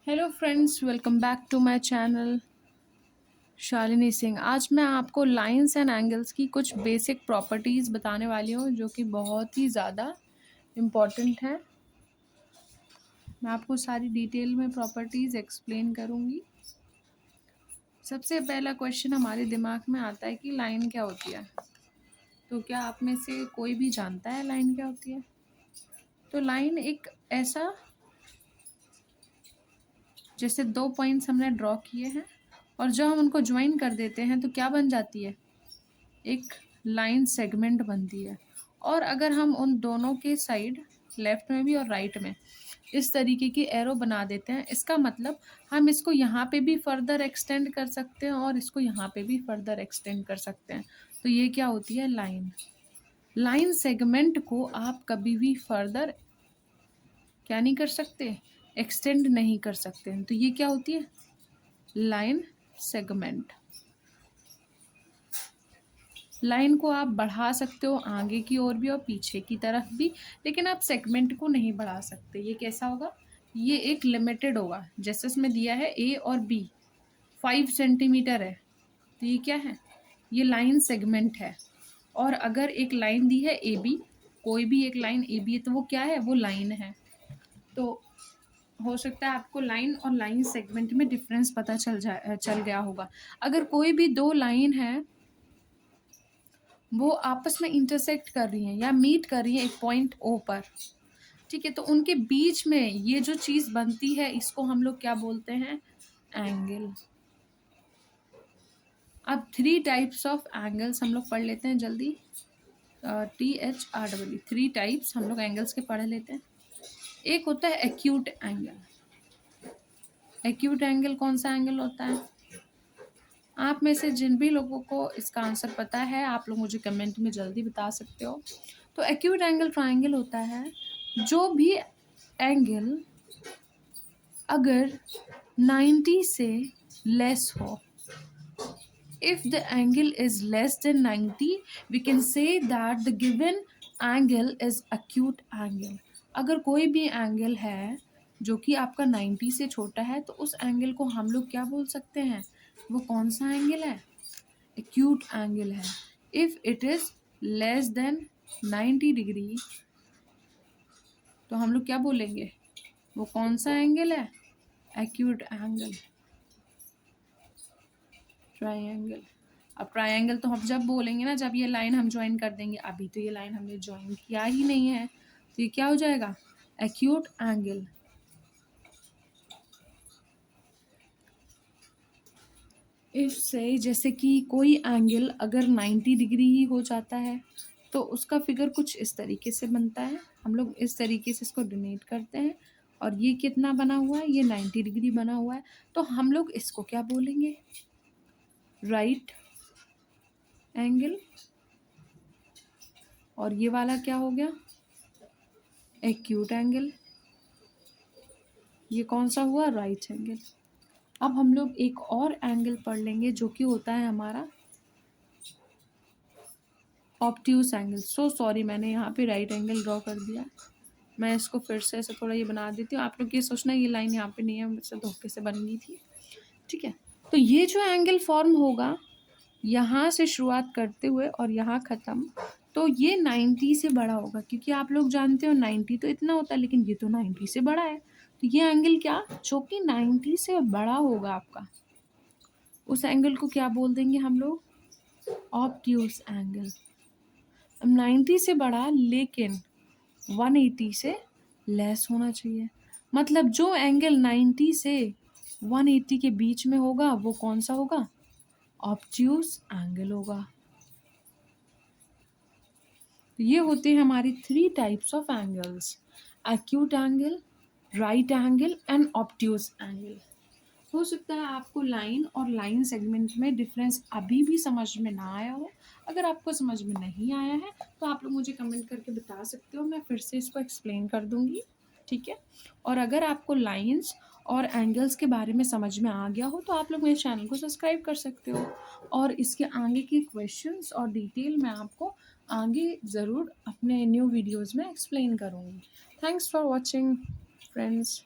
Hello friends, welcome back to my channel Shalini Singh. आज मैं आपको लाइंस एंड एंगल्स की कुछ बेसिक प्रॉपर्टीज़ बताने वाली हूँ जो कि बहुत ही ज़्यादा इम्पॉर्टेंट है। मैं आपको सारी डिटेल में प्रॉपर्टीज़ एक्सप्लेन करूँगी। सबसे पहला क्वेश्चन हमारे दिमाग में आता है कि लाइन क्या होती है। तो क्या आप में से कोई भी जानता है लाइन क्या होती है? तो लाइन एक ऐसा, जैसे दो पॉइंट्स हमने ड्रॉ किए हैं और जो हम उनको ज्वाइन कर देते हैं तो क्या बन जाती है, एक लाइन सेगमेंट बनती है। और अगर हम उन दोनों के साइड, लेफ्ट में भी और राइट में, इस तरीके की एरो बना देते हैं, इसका मतलब हम इसको यहाँ पे भी फर्दर एक्सटेंड कर सकते हैं और इसको यहाँ पे भी फर्दर एक्सटेंड कर सकते हैं। तो ये क्या होती है, लाइन। लाइन सेगमेंट को आप कभी भी फर्दर क्या नहीं कर सकते, एक्सटेंड नहीं कर सकते हैं। तो ये क्या होती है, लाइन सेगमेंट। लाइन को आप बढ़ा सकते हो आगे की ओर भी और पीछे की तरफ भी, लेकिन आप सेगमेंट को नहीं बढ़ा सकते। ये कैसा होगा, ये एक लिमिटेड होगा। जैसे इसमें दिया है ए और बी 5 सेंटीमीटर है, तो ये क्या है, ये लाइन सेगमेंट है। और अगर एक लाइन दी है ए बी, कोई भी एक लाइन ए बी है, तो वो क्या है, वो लाइन है। तो हो सकता है आपको लाइन और लाइन सेगमेंट में डिफरेंस पता चल गया होगा। अगर कोई भी दो लाइन है, वो आपस में इंटरसेक्ट कर रही हैं या मीट कर रही हैं एक पॉइंट ओ पर, ठीक है, तो उनके बीच में ये जो चीज़ बनती है, इसको हम लोग क्या बोलते हैं, एंगल। अब 3 टाइप्स ऑफ एंगल्स हम लोग पढ़ लेते हैं जल्दी। THREE 3 टाइप्स हम लोग एंगल्स के पढ़ लेते हैं। एक होता है एक्यूट एंगल। एक्यूट एंगल कौन सा एंगल होता है? आप में से जिन भी लोगों को इसका आंसर पता है, आप लोग मुझे कमेंट में जल्दी बता सकते हो। तो एक्यूट एंगल ट्रायंगल होता है जो भी एंगल अगर 90 से लेस हो। If the angle is less than 90, we can say that the given angle is acute angle. अगर कोई भी एंगल है जो कि आपका 90 से छोटा है, तो उस एंगल को हम लोग क्या बोल सकते हैं, वो कौन सा एंगल है, एक्यूट एंगल है। If it is less than 90 degree, तो हम लोग क्या बोलेंगे, वो कौन सा एंगल है, एक्यूट एंगल, ट्रायंगल। अब ट्रायंगल तो हम जब बोलेंगे ना, जब ये लाइन हम ज्वाइन कर देंगे। अभी तो ये लाइन हमने ज्वाइन किया ही नहीं है, तो ये क्या हो जाएगा, एक्यूट एंगल। इफ से, जैसे कि कोई एंगल अगर 90 डिग्री ही हो जाता है, तो उसका फिगर कुछ इस तरीके से बनता है। हम लोग इस तरीके से इसको डोनेट करते हैं, और ये कितना बना हुआ है, ये 90 डिग्री बना हुआ है। तो हम लोग इसको क्या बोलेंगे, राइट एंगल। और ये वाला क्या हो गया, एक्यूट एंगल। ये कौन सा हुआ, राइट एंगल। अब हम लोग एक और एंगल पढ़ लेंगे जो कि होता है हमारा ऑब्ट्यूस एंगल। सो सॉरी, मैंने यहाँ पे राइट एंगल ड्रॉ कर दिया। मैं इसको फिर से ऐसे थोड़ा ये बना देती हूँ। आप लोग ये सोचना ये लाइन यहाँ पे नहीं है, मुझसे धोखे से बन गई थी, ठीक है। तो ये जो एंगल फॉर्म होगा, यहाँ से शुरुआत करते हुए और यहाँ ख़त्म, तो ये 90 से बड़ा होगा, क्योंकि आप लोग जानते हो 90 तो इतना होता है, लेकिन ये तो 90 से बड़ा है। तो ये एंगल क्या, जो कि 90 से बड़ा होगा आपका, उस एंगल को क्या बोल देंगे हम लोग, ऑब्ट्यूस एंगल। अब 90 से बड़ा लेकिन 180 से लेस होना चाहिए। मतलब जो एंगल 90 से 180 के बीच में होगा, वो कौन सा होगा, ऑब्ट्यूस एंगल होगा। ये होते हैं हमारी 3 types of angles, acute angle, right angle and obtuse angle. हो सकता है आपको लाइन और लाइन सेगमेंट में डिफरेंस अभी भी समझ में ना आया हो। अगर आपको समझ में नहीं आया है, तो आप लोग मुझे कमेंट करके बता सकते हो, मैं फिर से इसको एक्सप्लेन कर दूंगी, ठीक है। और अगर आपको लाइंस और एंगल्स के बारे में समझ में आ गया हो, तो आप लोग मेरे चैनल को सब्सक्राइब कर सकते हो, और इसके आगे के क्वेश्चंस और डिटेल मैं आपको आगे ज़रूर अपने न्यू वीडियोज़ में एक्सप्लेन करूँगी। Thanks for watching friends.